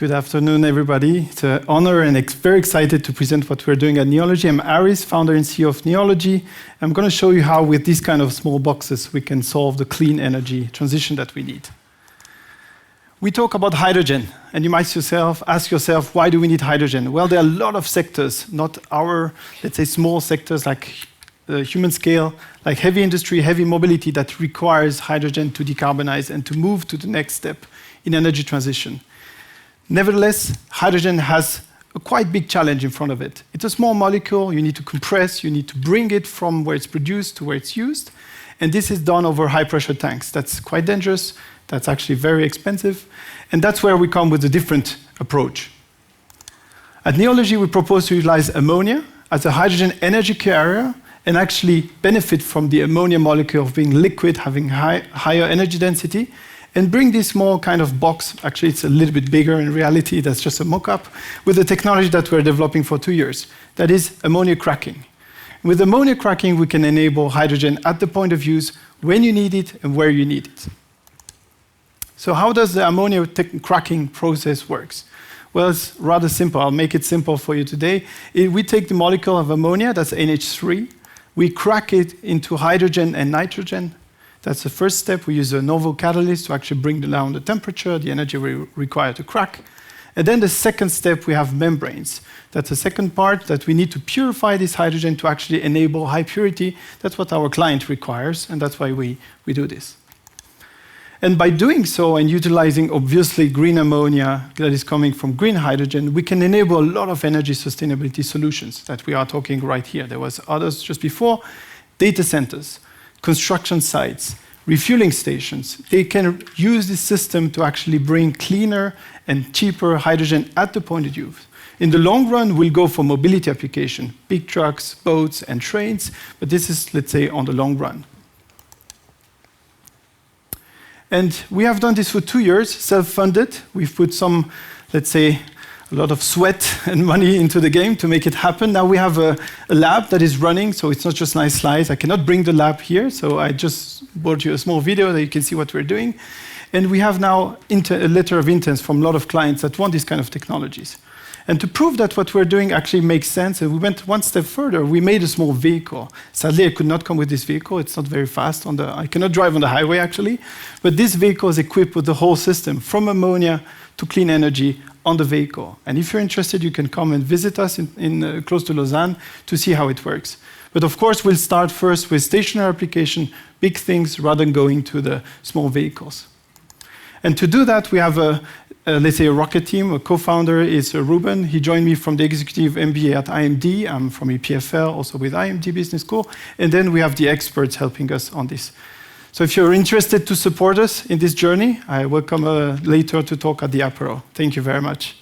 Good afternoon, everybody. It's an honor and very excited to present what we're doing at Neology. I'm Aris, founder and CEO of Neology. I'm going to show you how, with these kind of small boxes, we can solve the clean energy transition that we need. We talk about hydrogen, and you might ask yourself, why do we need hydrogen? Well, there are a lot of sectors, not our, let's say, small sectors like human scale, like heavy industry, heavy mobility, that requires hydrogen to decarbonize and to move to the next step in energy transition. Nevertheless, hydrogen has a quite big challenge in front of it. It's a small molecule, you need to compress, you need to bring it from where it's produced to where it's used, and this is done over high pressure tanks. That's quite dangerous, that's actually very expensive, and that's where we come with a different approach. At Neology, we propose to utilize ammonia as a hydrogen energy carrier and actually benefit from the ammonia molecule of being liquid, having higher energy density, and bring this small kind of box, actually it's a little bit bigger in reality, that's just a mock-up, with the technology that we're developing for 2 years. That is ammonia cracking. With ammonia cracking, we can enable hydrogen at the point of use, when you need it and where you need it. So how does the ammonia cracking process works? Well, it's rather simple. I'll make it simple for you today. We take the molecule of ammonia, that's NH3, we crack it into hydrogen and nitrogen. That's the first step. We use a novel catalyst to actually bring down the temperature, the energy we require to crack. And then the second step, we have membranes. That's the second part, that we need to purify this hydrogen to actually enable high purity. That's what our client requires, and that's why we do this. And by doing so and utilizing, obviously, green ammonia that is coming from green hydrogen, we can enable a lot of energy sustainability solutions that we are talking right here. There was others just before. Data centers, construction sites, refueling stations, they can use this system to actually bring cleaner and cheaper hydrogen at the point of use. In the long run, we'll go for mobility application, big trucks, boats, and trains, but this is, let's say, on the long run. And we have done this for 2 years, self-funded. We've put some, let's say, a lot of sweat and money into the game to make it happen. Now we have a lab that is running, so it's not just nice slides. I cannot bring the lab here, so I just brought you a small video that you can see what we're doing. And we have now a letter of intent from a lot of clients that want these kind of technologies. And to prove that what we're doing actually makes sense, we went one step further. We made a small vehicle. Sadly, I could not come with this vehicle. It's not very fast. I cannot drive on the highway, actually. But this vehicle is equipped with the whole system, from ammonia to clean energy, on the vehicle. And if you're interested, you can come and visit us close to Lausanne to see how it works. But of course, we'll start first with stationary application, big things, rather than going to the small vehicles. And to do that, we have let's say, a rocket team. A co-founder is Ruben. He joined me from the executive MBA at IMD. I'm from EPFL, also with IMD Business School. And then we have the experts helping us on this. So if you're interested to support us in this journey, I welcome later to talk at the apéro. Thank you very much.